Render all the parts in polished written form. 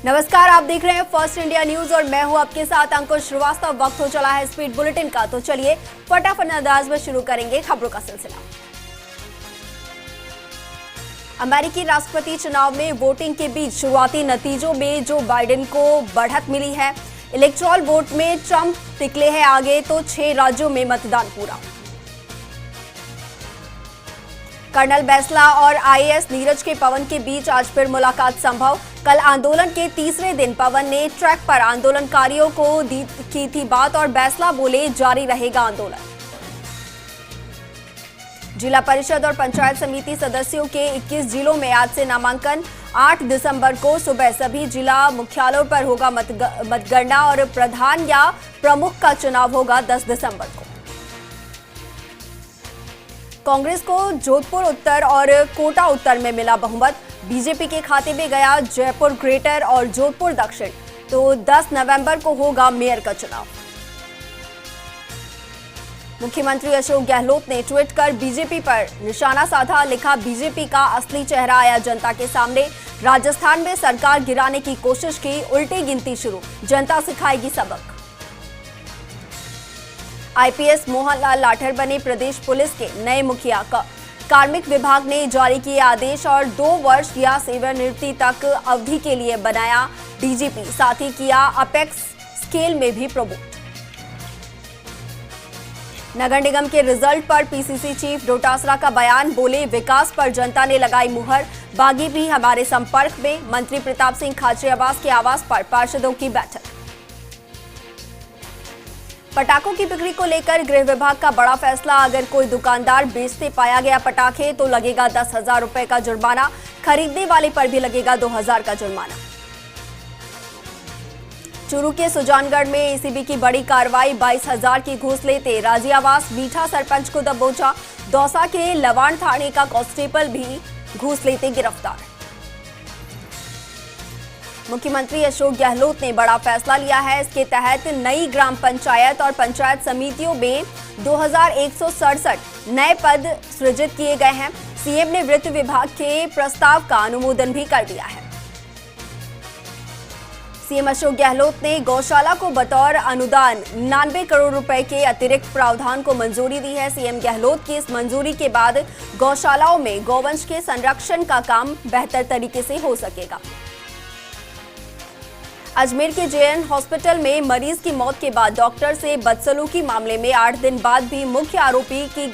नमस्कार, आप देख रहे हैं फर्स्ट इंडिया न्यूज और मैं हूं आपके साथ अंकुश श्रीवास्तव। वक्त हो चला है स्पीड बुलेटिन का, तो चलिए फटाफट अंदाज में शुरू करेंगे खबरों का सिलसिला। अमेरिकी राष्ट्रपति चुनाव में वोटिंग के बीच शुरुआती नतीजों में जो बाइडेन को बढ़त मिली है। इलेक्टोरल वोट में ट्रंप निकले हैं आगे, तो 6 राज्यों में मतदान पूरा। कर्नल बैसला और आईएएस नीरज के पवन के बीच आज फिर मुलाकात संभव। कल आंदोलन के तीसरे दिन पवन ने ट्रैक पर आंदोलनकारियों को की थी बात और बैसला बोले जारी रहेगा आंदोलन। जिला परिषद और पंचायत समिति सदस्यों के 21 जिलों में आज से नामांकन। 8 दिसंबर को सुबह सभी जिला मुख्यालयों पर होगा मतगणना और प्रधान या प्रमुख का चुनाव होगा 10 दिसंबर को। कांग्रेस को जोधपुर उत्तर और कोटा उत्तर में मिला बहुमत। बीजेपी के खाते में गया जयपुर ग्रेटर और जोधपुर दक्षिण। तो 10 नवंबर को होगा मेयर का चुनाव। मुख्यमंत्री अशोक गहलोत ने ट्वीट कर बीजेपी पर निशाना साधा। लिखा, बीजेपी का असली चेहरा आया जनता के सामने। राजस्थान में सरकार गिराने की कोशिश की, उल्टी गिनती शुरू, जनता सिखाएगी सबक। आईपीएस मोहनलाल लाठर बने प्रदेश पुलिस के नए मुखिया। कार्मिक विभाग ने जारी किए आदेश और 2 वर्ष या सेवानिवृत्ति तक अवधि के लिए बनाया डीजीपी। साथ ही किया अपेक्स स्केल में भी प्रमोट। नगर निगम के रिजल्ट पर पीसीसी चीफ डोटासरा का बयान। बोले, विकास पर जनता ने लगाई मुहर, बागी भी हमारे संपर्क में। मंत्री प्रताप सिंह खाचरियावास के आवास पर पार्षदों की बैठक। पटाखों की बिक्री को लेकर गृह विभाग का बड़ा फैसला। अगर कोई दुकानदार बेचते पाया गया पटाखे तो लगेगा 10,000 रुपए का जुर्माना। खरीदने वाले पर भी लगेगा 2,000 का जुर्माना। चूरू के सुजानगढ़ में एसीबी की बड़ी कार्रवाई। 22,000 की घूस लेते राजियावास बीठा सरपंच को दबोचा। दौसा के लवाण थाने का कांस्टेबल भी घूस लेते गिरफ्तार। मुख्यमंत्री अशोक गहलोत ने बड़ा फैसला लिया है। इसके तहत नई ग्राम पंचायत और पंचायत समितियों में 2167 नए पद सृजित किए गए हैं। सीएम ने वित्त विभाग के प्रस्ताव का अनुमोदन भी कर दिया है। सीएम अशोक गहलोत ने गौशाला को बतौर अनुदान 99 करोड़ रुपए के अतिरिक्त प्रावधान को मंजूरी दी है। सीएम गहलोत की इस मंजूरी के बाद गौशालाओं में गौवंश के संरक्षण का काम बेहतर तरीके से हो सकेगा। अजमेर के जेएन हॉस्पिटल में मरीज की मौत के बाद डॉक्टर से बदसलूकी मामले में 8 दिन बाद भी मुख्य आरोपी की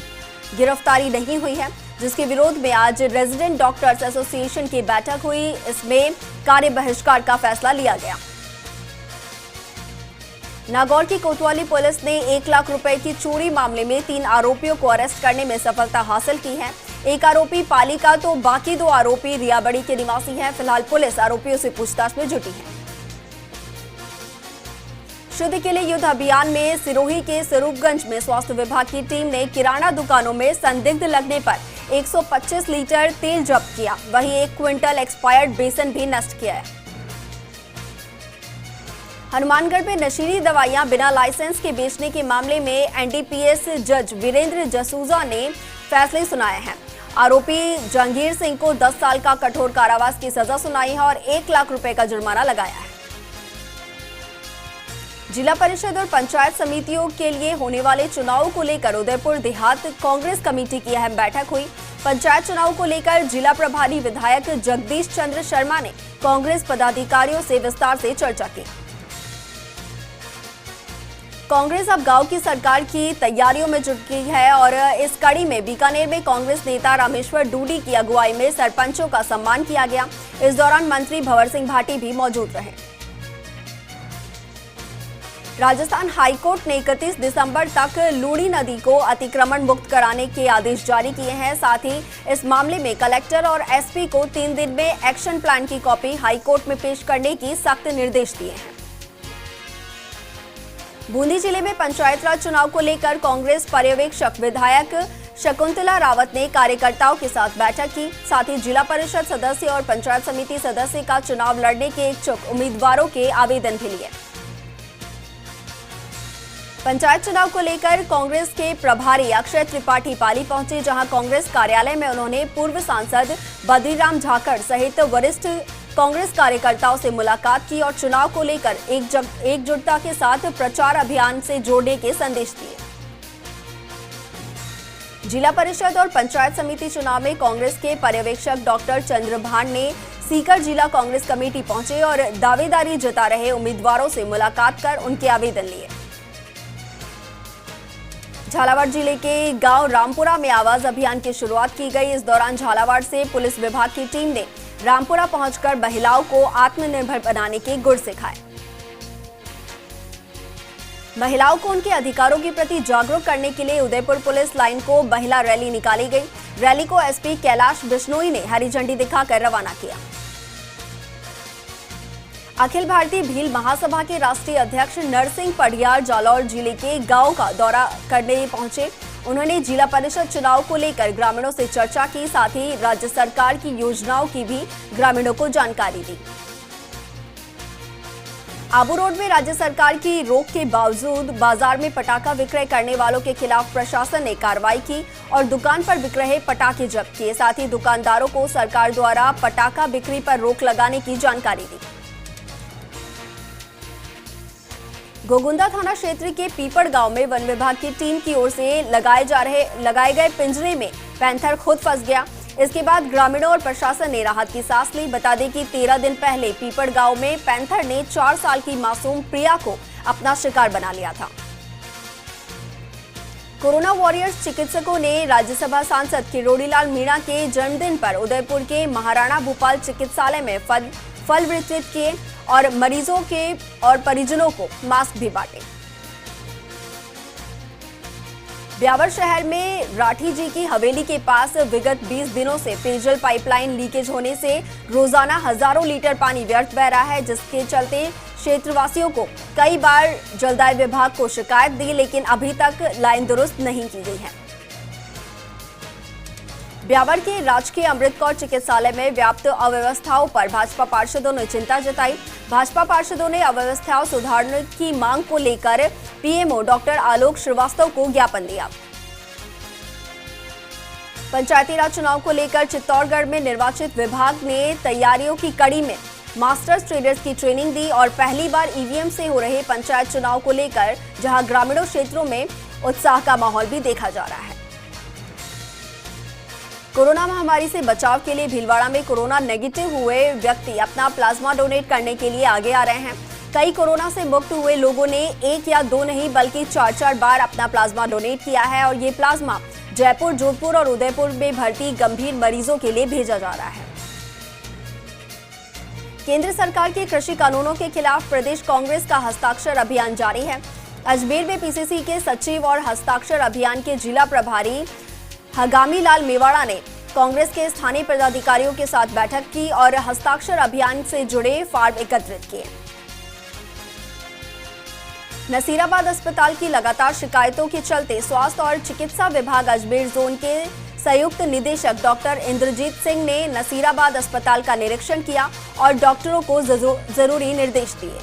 गिरफ्तारी नहीं हुई है, जिसके विरोध में आज रेजिडेंट डॉक्टर्स एसोसिएशन की बैठक हुई। इसमें कार्य बहिष्कार का फैसला लिया गया। नागौर की कोतवाली पुलिस ने 1 लाख रुपए की चोरी मामले में 3 आरोपियों को अरेस्ट करने में सफलता हासिल की है। एक आरोपी पाली का तो बाकी 2 आरोपी रियाबड़ी के निवासी हैं। फिलहाल पुलिस आरोपियों से पूछताछ में जुटी है। शुद्ध के लिए युद्ध अभियान में सिरोही के स्वरूपगंज में स्वास्थ्य विभाग की टीम ने किराना दुकानों में संदिग्ध लगने पर 125 लीटर तेल जब्त किया। वहीं 1 क्विंटल एक्सपायर्ड बेसन भी नष्ट किया है। हनुमानगढ़ में नशीली दवाइयां बिना लाइसेंस के बेचने के मामले में एनडीपीएस जज वीरेंद्र जसूजा ने फैसले सुनाए हैं। आरोपी जहांगीर सिंह को 10 साल का कठोर कारावास की सजा सुनाई है और 1 लाख रुपए का जुर्माना लगाया है। जिला परिषद और पंचायत समितियों के लिए होने वाले चुनाव को लेकर उदयपुर देहात कांग्रेस कमेटी की अहम बैठक हुई। पंचायत चुनाव को लेकर जिला प्रभारी विधायक जगदीश चंद्र शर्मा ने कांग्रेस पदाधिकारियों से विस्तार से चर्चा की। कांग्रेस अब गांव की सरकार की तैयारियों में जुट गई है और इस कड़ी में बीकानेर में कांग्रेस नेता रामेश्वर डूडी की अगुवाई में सरपंचों का सम्मान किया गया। इस दौरान मंत्री भंवर सिंह भाटी भी मौजूद रहे। राजस्थान हाईकोर्ट ने 31 दिसंबर तक लूणी नदी को अतिक्रमण मुक्त कराने के आदेश जारी किए हैं। साथ ही इस मामले में कलेक्टर और एसपी को 3 दिन में एक्शन प्लान की कॉपी हाईकोर्ट में पेश करने की सख्त निर्देश दिए हैं। बूंदी जिले में पंचायत राज चुनाव को लेकर कांग्रेस पर्यवेक्षक विधायक शकुंतला रावत ने कार्यकर्ताओं के साथ बैठक की। साथ ही जिला परिषद सदस्य और पंचायत समिति सदस्य का चुनाव लड़ने के इच्छुक उम्मीदवारों के आवेदन भी लिए। पंचायत चुनाव को लेकर कांग्रेस के प्रभारी अक्षय त्रिपाठी पाली पहुंचे, जहां कांग्रेस कार्यालय में उन्होंने पूर्व सांसद बद्रीराम झाकड़ सहित वरिष्ठ कांग्रेस कार्यकर्ताओं से मुलाकात की और चुनाव को लेकर एकजुटता के साथ प्रचार अभियान से जोड़ने के संदेश दिए। जिला परिषद और पंचायत समिति चुनाव में कांग्रेस के पर्यवेक्षक डॉक्टर चंद्रभान ने सीकर जिला कांग्रेस कमेटी पहुंचे और दावेदारी जता रहे उम्मीदवारों से मुलाकात कर उनके आवेदन लिए। झालावाड़ जिले के गांव रामपुरा में आवाज अभियान की शुरुआत की गई। इस दौरान झालावाड़ से पुलिस विभाग की टीम ने रामपुरा पहुंचकर महिलाओं को आत्मनिर्भर बनाने के गुर सिखाए। महिलाओं को उनके अधिकारों के प्रति जागरूक करने के लिए उदयपुर पुलिस लाइन को महिला रैली निकाली गई। रैली को एसपी कैलाश बिश्नोई ने हरी झंडी दिखाकर रवाना किया। अखिल भारतीय भील महासभा के राष्ट्रीय अध्यक्ष नरसिंह पढ़ियार जालौर जिले के गांव का दौरा करने पहुंचे। उन्होंने जिला परिषद चुनाव को लेकर ग्रामीणों से चर्चा की, साथ ही राज्य सरकार की योजनाओं की भी ग्रामीणों को जानकारी दी। आबू रोड में राज्य सरकार की रोक के बावजूद बाजार में पटाखा विक्रय करने वालों के खिलाफ प्रशासन ने कार्रवाई की और दुकान पर बिक रहे पटाखे जब्त किए। साथ ही दुकानदारों को सरकार द्वारा पटाखा बिक्री पर रोक लगाने की जानकारी दी। गोगुंदा थाना क्षेत्र के पीपड़ गांव में वन विभाग की टीम की ओर से लगाए गए पिंजरे में पैंथर खुद फंस गया। इसके बाद ग्रामीणों और प्रशासन ने राहत की सांस ली। बता दें कि 13 दिन पहले पीपड़ गांव में पैंथर ने 4 साल की मासूम प्रिया को अपना शिकार बना लिया था। कोरोना वॉरियर्स चिकित्सकों ने राज्यसभा सांसद किरोड़ीलाल मीणा के जन्मदिन पर उदयपुर के महाराणा भूपाल चिकित्सालय में फल वितरित किए और मरीजों के और परिजनों को मास्क भी बांटे। ब्यावर शहर में राठी जी की हवेली के पास विगत 20 दिनों से पेयजल पाइपलाइन लीकेज होने से रोजाना हजारों लीटर पानी व्यर्थ बह रहा है, जिसके चलते क्षेत्रवासियों को कई बार जलदाय विभाग को शिकायत दी, लेकिन अभी तक लाइन दुरुस्त नहीं की गई है। ब्यावर के राजकीय अमृत कौर चिकित्सालय में व्याप्त अव्यवस्थाओं पर भाजपा पार्षदों ने चिंता जताई। भाजपा पार्षदों ने अव्यवस्थाओं सुधारने की मांग को लेकर पीएमओ डॉक्टर आलोक श्रीवास्तव को ज्ञापन दिया। पंचायती राज चुनाव को लेकर चित्तौड़गढ़ में निर्वाचित विभाग ने तैयारियों की कड़ी में मास्टर्स ट्रेडर्स की ट्रेनिंग दी और पहली बार ईवीएम से हो रहे पंचायत चुनाव को लेकर जहां ग्रामीणों क्षेत्रों में उत्साह का माहौल भी देखा जा रहा है। कोरोना महामारी से बचाव के लिए भीलवाड़ा में कोरोना नेगेटिव हुए व्यक्ति अपना प्लाज्मा डोनेट करने के लिए आगे आ रहे हैं। कई कोरोना से मुक्त हुए लोगों ने 1 या 2 नहीं बल्कि 4-4 बार अपना प्लाज्मा डोनेट किया है और ये प्लाज्मा जयपुर, जोधपुर और उदयपुर में भर्ती गंभीर मरीजों के लिए भेजा जा रहा है। केंद्र सरकार के कृषि कानूनों के खिलाफ प्रदेश कांग्रेस का हस्ताक्षर अभियान जारी है। अजमेर में पीसीसी के सचिव और हस्ताक्षर अभियान के जिला प्रभारी हगामी लाल मेवाड़ा ने कांग्रेस के स्थानीय पदाधिकारियों के साथ बैठक की और हस्ताक्षर अभियान से जुड़े फॉर्म एकत्रित किए। नसीराबाद अस्पताल की लगातार शिकायतों के चलते स्वास्थ्य और चिकित्सा विभाग अजमेर जोन के संयुक्त निदेशक डॉक्टर इंद्रजीत सिंह ने नसीराबाद अस्पताल का निरीक्षण किया और डॉक्टरों को जरूरी निर्देश दिए।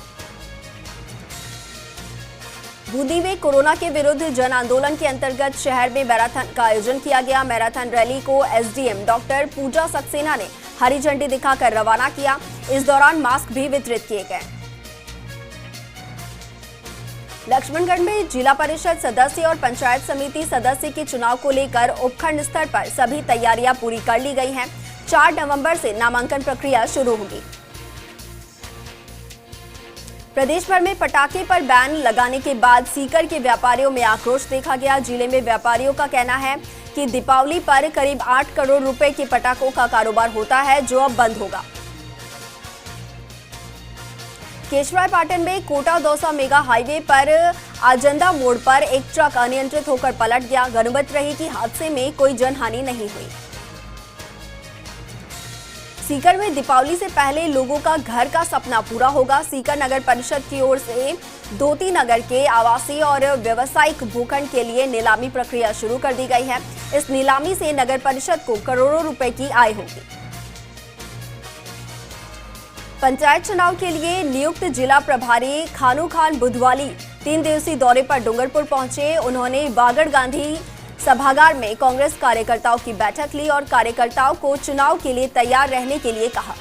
बूंदी में कोरोना के विरुद्ध जन आंदोलन के अंतर्गत शहर में मैराथन का आयोजन किया गया। मैराथन रैली को एसडीएम डॉक्टर पूजा सक्सेना ने हरी झंडी दिखाकर रवाना किया। इस दौरान मास्क भी वितरित किए गए। लक्ष्मणगढ़ में जिला परिषद सदस्य और पंचायत समिति सदस्य के चुनाव को लेकर उपखंड स्तर पर सभी तैयारियां पूरी कर ली गई हैं। 4 नवंबर से नामांकन प्रक्रिया शुरू होगी। प्रदेश भर में पटाखे पर बैन लगाने के बाद सीकर के व्यापारियों में आक्रोश देखा गया। जिले में व्यापारियों का कहना है कि दीपावली पर करीब 8 करोड़ रुपए के पटाखों का कारोबार होता है, जो अब बंद होगा। केशवापाटन में कोटा दौसा मेगा हाईवे पर आजंदा मोड़ पर एक ट्रक अनियंत्रित होकर पलट गया। गनीमत रही कि हादसे में कोई जनहानि नहीं हुई। सीकर में दीपावली से पहले लोगों का घर का सपना पूरा होगा। सीकर नगर परिषद की ओर से दोती नगर के आवासीय और व्यावसायिक भूखंड के लिए नीलामी प्रक्रिया शुरू कर दी गई है। इस नीलामी से नगर परिषद को करोड़ों रुपए की आय होगी। पंचायत चुनाव के लिए नियुक्त जिला प्रभारी खानू खान बुधवाली 3 दिवसीय दौरे पर डूंगरपुर पहुंचे। उन्होंने बागड़ गांधी सभागार में कांग्रेस कार्यकर्ताओं की बैठक ली और कार्यकर्ताओं को चुनाव के लिए तैयार रहने के लिए कहा।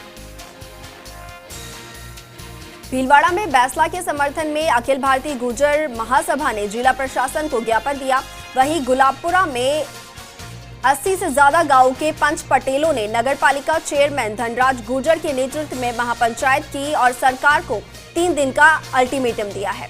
भीलवाड़ा में बैसला के समर्थन में अखिल भारतीय गुर्जर महासभा ने जिला प्रशासन को ज्ञापन दिया। वहीं गुलाबपुरा में 80 से ज्यादा गांव के पंच पटेलों ने नगरपालिका चेयरमैन धनराज गुर्जर के नेतृत्व में महापंचायत की और सरकार को 3 दिन का अल्टीमेटम दिया है।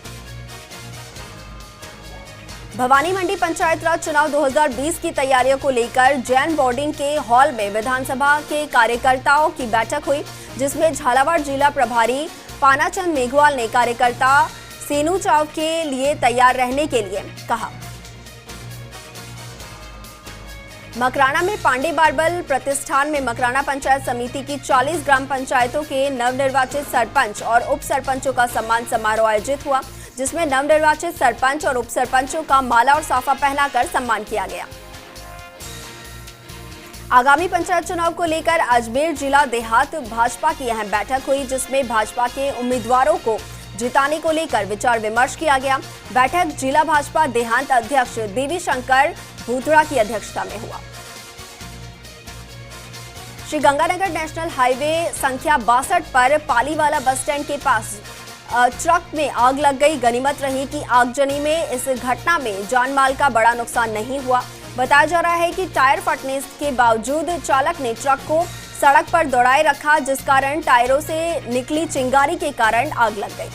भवानी मंडी पंचायत राज चुनाव 2020 की तैयारियों को लेकर जैन बोर्डिंग के हॉल में विधानसभा के कार्यकर्ताओं की बैठक हुई, जिसमें झालावाड़ जिला प्रभारी पानाचंद मेघवाल ने कार्यकर्ता सेनू चाव के लिए तैयार रहने के लिए कहा। मकराना में पांडे बार्बल प्रतिष्ठान में मकराना पंचायत समिति की 40 ग्राम पंचायतों के नवनिर्वाचित सरपंच और उप सरपंचों का सम्मान समारोह आयोजित हुआ, जिसमें नवनिर्वाचित सरपंच और उप सरपंचों का माला और साफा पहनाकर सम्मान किया गया। आगामी पंचायत चुनाव को लेकर अजमेर जिला देहात भाजपा की अहम बैठक हुई, जिसमें भाजपा के उम्मीदवारों को जिताने को लेकर विचार विमर्श किया गया। बैठक जिला भाजपा देहात अध्यक्ष देवी शंकर भूतड़ा की अध्यक्षता में हुआ। श्री गंगानगर नेशनल हाईवे संख्या 62 पर पालीवाला बस स्टैंड के पास ट्रक में आग लग गई। गनीमत रही कि आगजनी में इस घटना में जान माल का बड़ा नुकसान नहीं हुआ। बताया जा रहा है कि टायर फटने के बावजूद चालक ने ट्रक को सड़क पर दौड़ाए रखा, जिस कारण टायरों से निकली चिंगारी के कारण आग लग गई।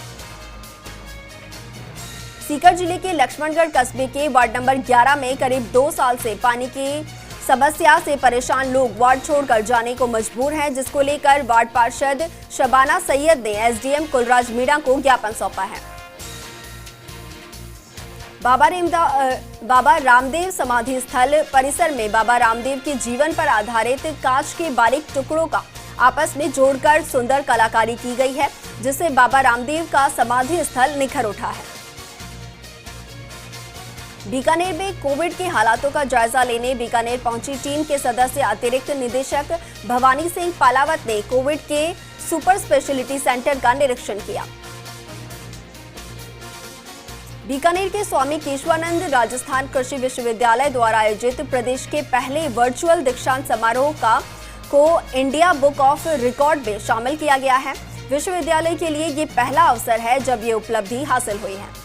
सीकर जिले के लक्ष्मणगढ़ कस्बे के वार्ड नंबर 11 में करीब 2 साल से पानी की समस्या से परेशान लोग वार्ड छोड़कर जाने को मजबूर हैं, जिसको लेकर वार्ड पार्षद शबाना सैयद ने एसडीएम कुलराज मीणा को ज्ञापन सौंपा है। बाबा रामदेव समाधि स्थल परिसर में बाबा रामदेव के जीवन पर आधारित कांच के बारीक टुकड़ों का आपस में जोड़कर सुंदर कलाकारी की गई है, जिससे बाबा रामदेव का समाधि स्थल निखर उठा है। बीकानेर में कोविड के हालातों का जायजा लेने बीकानेर पहुंची टीम के सदस्य अतिरिक्त निदेशक भवानी सिंह पालावत ने कोविड के सुपर स्पेशलिटी सेंटर का निरीक्षण किया। बीकानेर के स्वामी केशवानंद राजस्थान कृषि विश्वविद्यालय द्वारा आयोजित प्रदेश के पहले वर्चुअल दीक्षांत समारोह को इंडिया बुक ऑफ रिकॉर्ड में शामिल किया गया है। विश्वविद्यालय के लिए ये पहला अवसर है जब ये उपलब्धि हासिल हुई है।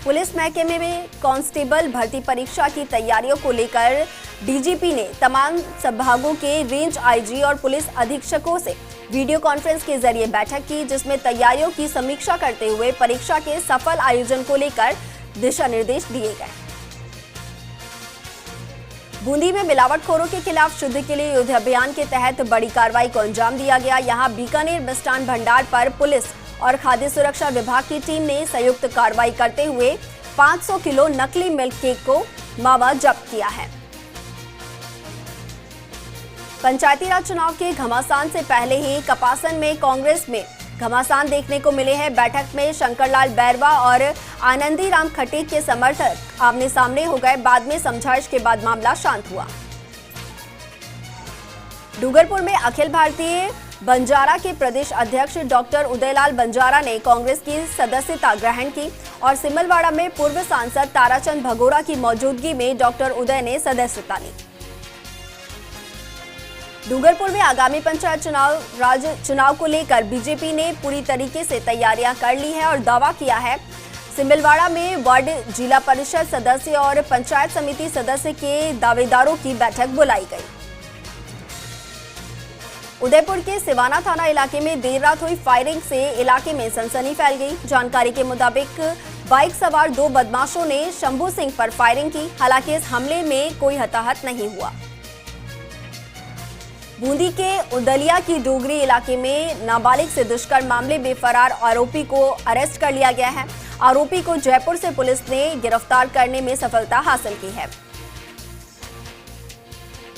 पुलिस महकमे में कांस्टेबल भर्ती परीक्षा की तैयारियों को लेकर डीजीपी ने तमाम संभागों के रेंज आईजी और पुलिस अधीक्षकों से वीडियो कॉन्फ्रेंस के जरिए बैठक की, जिसमें तैयारियों की समीक्षा करते हुए परीक्षा के सफल आयोजन को लेकर दिशा निर्देश दिए गए। बूंदी में मिलावटखोरों के खिलाफ शुद्ध के लिए युद्ध अभियान के तहत बड़ी कार्रवाई को अंजाम दिया गया। यहां बीकानेर मिष्ठान भंडार पर पुलिस और खाद्य सुरक्षा विभाग की टीम ने संयुक्त कार्रवाई करते हुए 500 किलो नकली मिल्क केक को मावा जब्त किया है। पंचायती राज चुनाव के घमासान से पहले ही कपासन में कांग्रेस में घमासान देखने को मिले हैं। बैठक में शंकरलाल बैरवा और आनंदी राम खटीक के समर्थक आमने सामने हो गए। बाद में समझाइश के बाद मामला शांत हुआ। डूंगरपुर में अखिल भारतीय बंजारा के प्रदेश अध्यक्ष डॉक्टर उदयलाल बंजारा ने कांग्रेस की सदस्यता ग्रहण की और सिमलवाड़ा में पूर्व सांसद ताराचंद भगोरा की मौजूदगी में डॉक्टर उदय ने सदस्यता ली। डूंगरपुर में आगामी पंचायत चुनाव को लेकर बीजेपी ने पूरी तरीके से तैयारियां कर ली है और दावा किया है। सिमलवाड़ा में वार्ड जिला परिषद सदस्य और पंचायत समिति सदस्य के दावेदारों की बैठक बुलाई गई। उदयपुर के सिवाना थाना इलाके में देर रात हुई फायरिंग से इलाके में सनसनी फैल गई। जानकारी के मुताबिक बाइक सवार 2 बदमाशों ने शंभू सिंह पर फायरिंग की। हालांकि इस हमले में कोई हताहत नहीं हुआ। बूंदी के उदलिया की डोगरी इलाके में नाबालिग से दुष्कर्म मामले में फरार आरोपी को अरेस्ट कर लिया गया है। आरोपी को जयपुर से पुलिस ने गिरफ्तार करने में सफलता हासिल की है।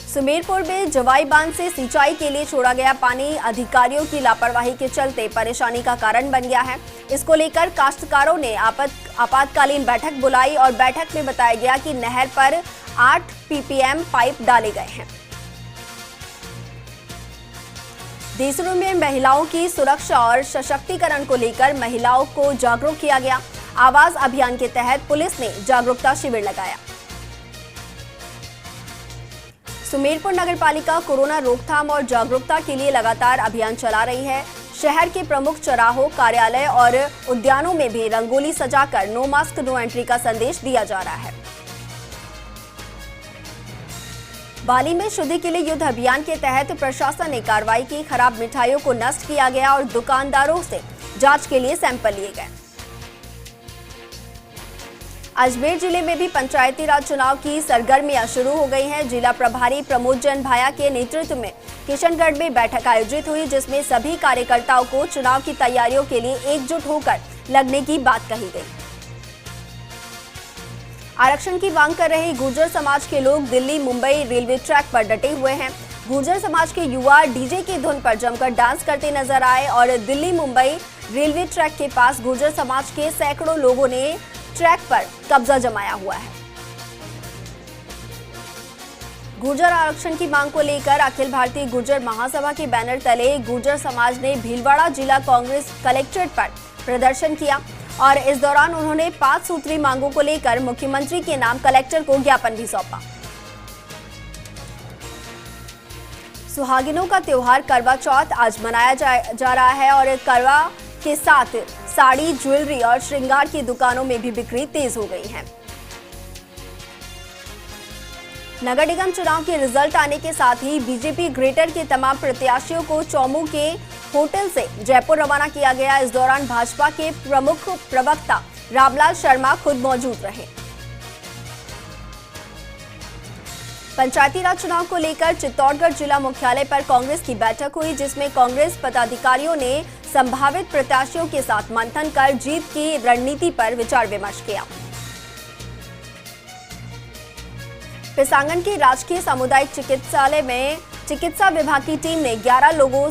सुमेरपुर में जवाई बांध से सिंचाई के लिए छोड़ा गया पानी अधिकारियों की लापरवाही के चलते परेशानी का कारण बन गया है। इसको लेकर काश्तकारों ने आपातकालीन बैठक बुलाई और बैठक में बताया गया कि नहर पर 8 पीपीएम पाइप डाले गए हैं। देसरू में महिलाओं की सुरक्षा और सशक्तिकरण को लेकर महिलाओं को जागरूक किया गया। आवाज अभियान के तहत पुलिस ने जागरूकता शिविर लगाया। सुमेरपुर नगरपालिका कोरोना रोकथाम और जागरूकता के लिए लगातार अभियान चला रही है। शहर के प्रमुख चौराहों, कार्यालय और उद्यानों में भी रंगोली सजाकर नो मास्क नो एंट्री का संदेश दिया जा रहा है। बाली में शुद्धि के लिए युद्ध अभियान के तहत प्रशासन ने कार्रवाई की। खराब मिठाइयों को नष्ट किया गया और दुकानदारों से जांच के लिए सैंपल लिए गए। अजमेर जिले में भी पंचायती राज चुनाव की सरगर्मियां शुरू हो गई हैं। जिला प्रभारी प्रमोद जैन भाया के नेतृत्व में किशनगढ़ में बैठक आयोजित हुई, जिसमें सभी कार्यकर्ताओं को चुनाव की तैयारियों के लिए एकजुट होकर लगने की बात कही गई। आरक्षण की मांग कर रहे गुर्जर समाज के लोग दिल्ली मुंबई रेलवे ट्रैक पर डटे हुए हैं। गुर्जर समाज के युवा डीजे की धुन पर जमकर डांस करते नजर आए और दिल्ली मुंबई रेलवे ट्रैक के पास गुर्जर समाज के सैकड़ों लोगों ने ट्रैक पर कब्जा जमाया हुआ है। गुर्जर आरक्षण की मांग को लेकर अखिल भारतीय गुर्जर महासभा के बैनर तले गुर्जर समाज ने भीलवाड़ा जिला कांग्रेस कलेक्ट्रेट पर प्रदर्शन किया और इस दौरान उन्होंने 5 सूत्री मांगों को लेकर मुख्यमंत्री के नाम कलेक्टर को ज्ञापन भी सौंपा। सुहागिनों का त्योहार करवा चौथ आज मनाया जा रहा है और करवा के साथ साड़ी, ज्वेलरी और श्रृंगार की दुकानों में भी बिक्री तेज हो गई है। नगर निगम चुनाव के रिजल्ट आने के साथ ही बीजेपी ग्रेटर के तमाम प्रत्याशियों को चौमू के होटल से जयपुर रवाना किया गया। इस दौरान भाजपा के प्रमुख प्रवक्ता रामलाल शर्मा खुद मौजूद रहे। पंचायती राज चुनाव को लेकर चित्तौड़गढ़ जिला मुख्यालय पर कांग्रेस की बैठक हुई, जिसमें कांग्रेस पदाधिकारियों ने संभावित प्रत्याशियों के साथ मंथन कर जीत की रणनीति पर विचार विमर्श किया। पिसांगन के राजकीय सामुदायिक चिकित्सालय में चिकित्सा विभाग की टीम ने 11 लोगों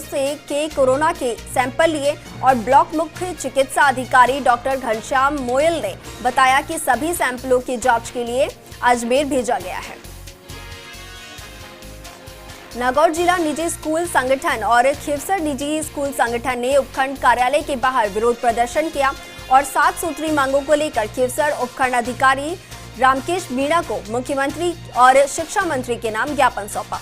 के कोरोना के सैंपल लिए और ब्लॉक मुख्य चिकित्सा अधिकारी डॉक्टर घनश्याम मोयल ने बताया कि सभी सैंपलों की जांच के लिए अजमेर भेजा गया है। नागौर जिला निजी स्कूल संगठन और खिवसर निजी स्कूल संगठन ने उपखंड कार्यालय के बाहर विरोध प्रदर्शन किया और 7 सूत्री मांगों को लेकर खिवसर उपखंड अधिकारी रामकेश मीणा को मुख्यमंत्री और शिक्षा मंत्री के नाम ज्ञापन सौंपा।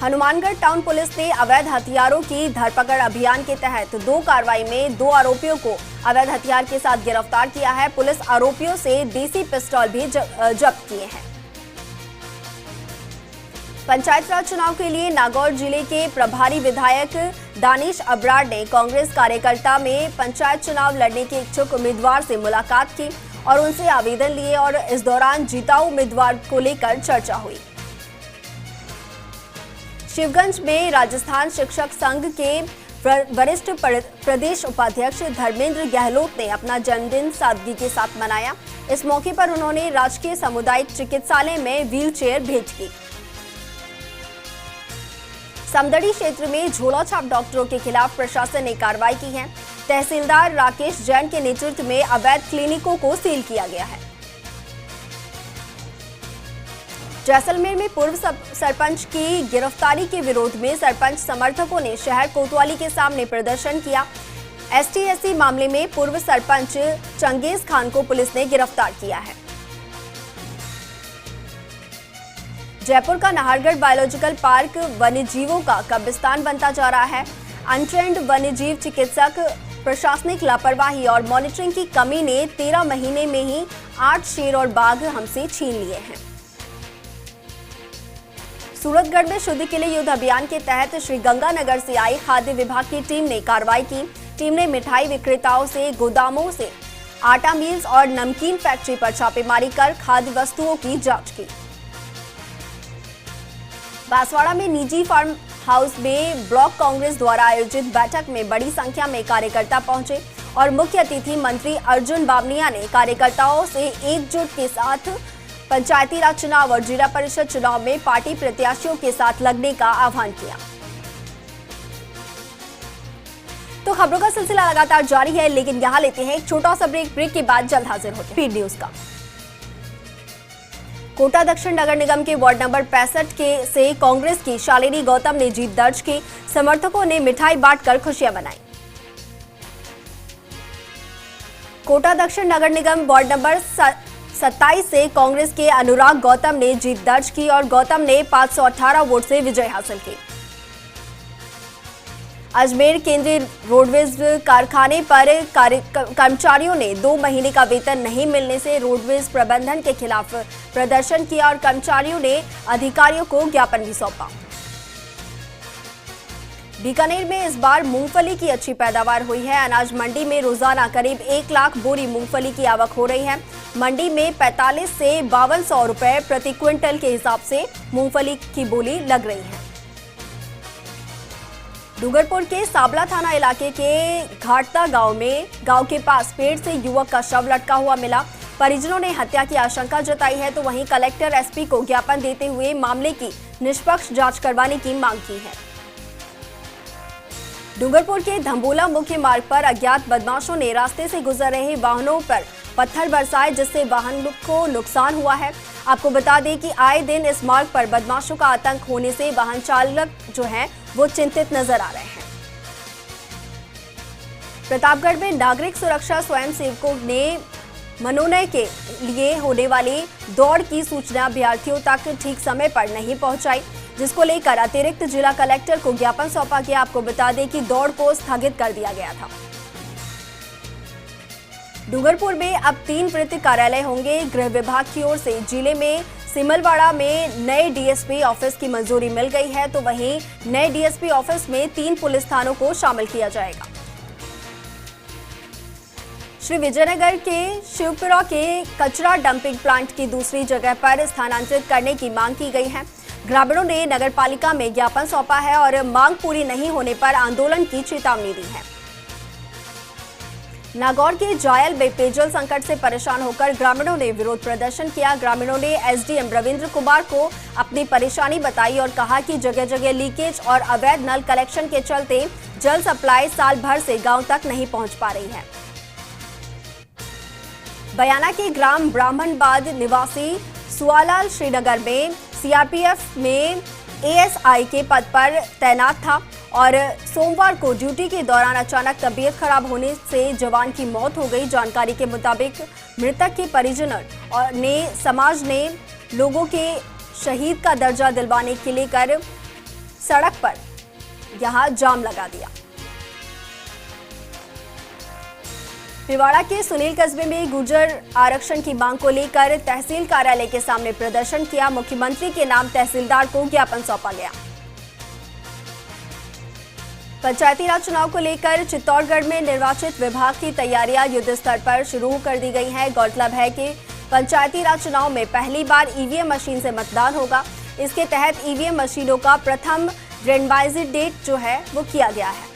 हनुमानगढ़ टाउन पुलिस ने अवैध हथियारों की धरपकड़ अभियान के तहत 2 कार्रवाई में 2 आरोपियों को अवैध हथियार के साथ गिरफ्तार किया है। पुलिस आरोपियों से देसी पिस्तौल भी जब्त किए हैं। पंचायत राज चुनाव के लिए नागौर जिले के प्रभारी विधायक दानिश अब्रार ने कांग्रेस कार्यकर्ता में पंचायत चुनाव लड़ने के इच्छुक उम्मीदवार से मुलाकात की और उनसे आवेदन लिए और इस दौरान जिताऊ उम्मीदवार को लेकर चर्चा हुई। शिवगंज में राजस्थान शिक्षक संघ के वरिष्ठ प्रदेश उपाध्यक्ष धर्मेंद्र गहलोत ने अपना जन्मदिन सादगी के साथ मनाया। इस मौके पर उन्होंने राजकीय सामुदायिक चिकित्सालय में व्हीलचेयर भेंट की। समदड़ी क्षेत्र में झोला छाप डॉक्टरों के खिलाफ प्रशासन ने कार्रवाई की है। तहसीलदार राकेश जैन के नेतृत्व में अवैध क्लिनिकों को सील किया गया है। जैसलमेर में पूर्व सरपंच की गिरफ्तारी के विरोध में सरपंच समर्थकों ने शहर कोतवाली के सामने प्रदर्शन किया। एसटी-एससी मामले में पूर्व सरपंच चंगेज खान को पुलिस ने गिरफ्तार किया है। जयपुर का नाहरगढ़ बायोलॉजिकल पार्क वन्यजीवों का कब्रिस्तान बनता जा रहा है। अनट्रेंड वन्यजीव चिकित्सक, प्रशासनिक लापरवाही और मॉनिटरिंग की कमी ने 13 महीने में ही 8 शेर और बाघ हमसे छीन लिए हैं। सूरतगढ़ में शुद्धि के लिए युद्ध अभियान के तहत श्रीगंगानगर से आई खाद्य विभाग की टीम ने कार्रवाई की। टीम ने मिठाई विक्रेताओं से गोदामों से आटा मिल्स और नमकीन फैक्ट्री पर छापेमारी कर खाद्य वस्तुओं की जांच की। बांसवाड़ा में निजी फार्म हाउस में ब्लॉक कांग्रेस द्वारा आयोजित बैठक में बड़ी संख्या में कार्यकर्ता पहुंचे और मुख्य अतिथि मंत्री अर्जुन बामनिया ने कार्यकर्ताओं से एकजुट के साथ पंचायती राज चुनाव और जिला परिषद चुनाव में पार्टी प्रत्याशियों के साथ लगने का आह्वान किया। तो खबरों का सिलसिला लगातार जारी है, लेकिन यहां लेते हैं एक छोटा सा ब्रेक के बाद जल्द हाजिर होते हैं स्पीड न्यूज का। कोटा दक्षिण नगर निगम के वार्ड नंबर 65 से कांग्रेस की शालिनी गौतम ने जीत दर्ज की। समर्थकों ने मिठाई बांटकर खुशियां मनाई। कोटा दक्षिण नगर निगम वार्ड नंबर 27 से कांग्रेस के अनुराग गौतम ने जीत दर्ज की और गौतम ने 518 वोट से विजय हासिल की। अजमेर केंद्रीय रोडवेज कारखाने पर कर्मचारियों ने 2 महीने का वेतन नहीं मिलने से रोडवेज प्रबंधन के खिलाफ प्रदर्शन किया और कर्मचारियों ने अधिकारियों को ज्ञापन भी सौंपा। बीकानेर में इस बार मूंगफली की अच्छी पैदावार हुई है। अनाज मंडी में रोजाना करीब 1 लाख बोरी मूंगफली की आवक हो रही है। मंडी में 45 से 5200 रुपए प्रति क्विंटल के हिसाब से मूंगफली की बोली लग रही है। डूंगरपुर के साबला थाना इलाके के घाटता गांव के पास पेड़ से युवक का शव लटका हुआ मिला। परिजनों ने हत्या की आशंका जताई है, तो वहीं कलेक्टर एसपी को ज्ञापन देते हुए मामले की निष्पक्ष जांच करवाने की मांग की है। डूंगरपुर के धंबोला मुख्य मार्ग पर अज्ञात बदमाशों ने रास्ते से गुजर रहे वाहनों पर पत्थर बरसाए, जिससे वाहन को नुकसान हुआ है। आपको बता दें कि आए दिन इस मार्ग पर बदमाशों का आतंक होने से वाहन चालक जो है वो चिंतित नजर आ रहे हैं। प्रतापगढ़ में नागरिक सुरक्षा स्वयंसेवकों ने मनोनयन के लिए होने वाली दौड़ की सूचना अभ्यर्थियों तक ठीक समय पर नहीं पहुंचाई, जिसको लेकर अतिरिक्त जिला कलेक्टर को ज्ञापन सौंपा गया। आपको बता दें कि दौड़ को स्थगित कर दिया गया था। डूंगरपुर में अब 3 वृत्त कार्यालय होंगे। गृह विभाग की ओर से जिले में सिमलवाड़ा में नए डीएसपी ऑफिस की मंजूरी मिल गई है, तो वहीं नए डीएसपी ऑफिस में 3 पुलिस थानों को शामिल किया जाएगा। श्री विजयनगर के शिवपुरा के कचरा डंपिंग प्लांट की दूसरी जगह पर स्थानांतरित करने की मांग की गई है। ग्रामीणों ने नगरपालिका में ज्ञापन सौंपा है और मांग पूरी नहीं होने पर आंदोलन की चेतावनी दी है। नागौर के जायल में पेयजल संकट से परेशान होकर ग्रामीणों ने विरोध प्रदर्शन किया। ग्रामीणों ने एसडीएम रविंद्र कुमार को अपनी परेशानी बताई और कहा कि जगह जगह लीकेज और अवैध नल कलेक्शन के चलते जल सप्लाई साल भर से गांव तक नहीं पहुंच पा रही है। बयाना के ग्राम ब्राह्मणबाद निवासी सुआलाल श्रीनगर में सीआरपीएफ में एएसआई के पद पर तैनात था और सोमवार को ड्यूटी के दौरान अचानक तबीयत खराब होने से जवान की मौत हो गई। जानकारी के मुताबिक मृतक के परिजनों ने समाज ने लोगों के शहीद का दर्जा दिलवाने के लिए कर सड़क पर यहां जाम लगा दिया। पिवाड़ा के सुनील कस्बे में गुर्जर आरक्षण की मांग को लेकर तहसील कार्यालय के सामने प्रदर्शन किया। मुख्यमंत्री के नाम तहसीलदार को ज्ञापन सौंपा गया। पंचायती राज चुनाव को लेकर चित्तौड़गढ़ में निर्वाचित विभाग की तैयारियां युद्ध स्तर पर शुरू कर दी गई हैं। गौरतलब है कि पंचायती राज चुनाव में पहली बार ईवीएम मशीन से मतदान होगा। इसके तहत ईवीएम मशीनों का प्रथम रेंडमाइज्ड डेट जो है वो किया गया है।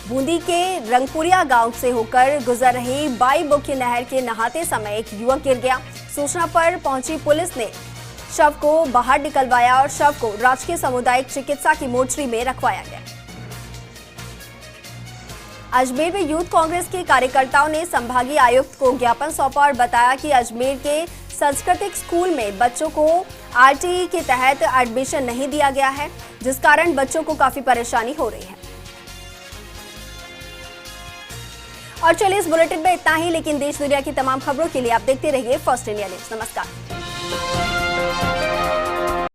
बूंदी के रंगपुरिया गांव से होकर गुजर रही बाई मुख्य नहर के नहाते समय एक युवक गिर गया। सूचना पर पहुंची पुलिस ने शव को बाहर निकलवाया और शव को राजकीय सामुदायिक चिकित्सा की मोर्चरी में रखवाया गया। अजमेर में यूथ कांग्रेस के कार्यकर्ताओं ने संभागीय आयुक्त को ज्ञापन सौंपा और बताया कि अजमेर के सांस्कृतिक स्कूल में बच्चों को आरटीई के तहत एडमिशन नहीं दिया गया है, जिस कारण बच्चों को काफी परेशानी हो रही है। और चलिए इस बुलेटिन में इतना ही, लेकिन देश दुनिया की तमाम खबरों के लिए आप देखते रहिए फर्स्ट इंडिया न्यूज। नमस्कार।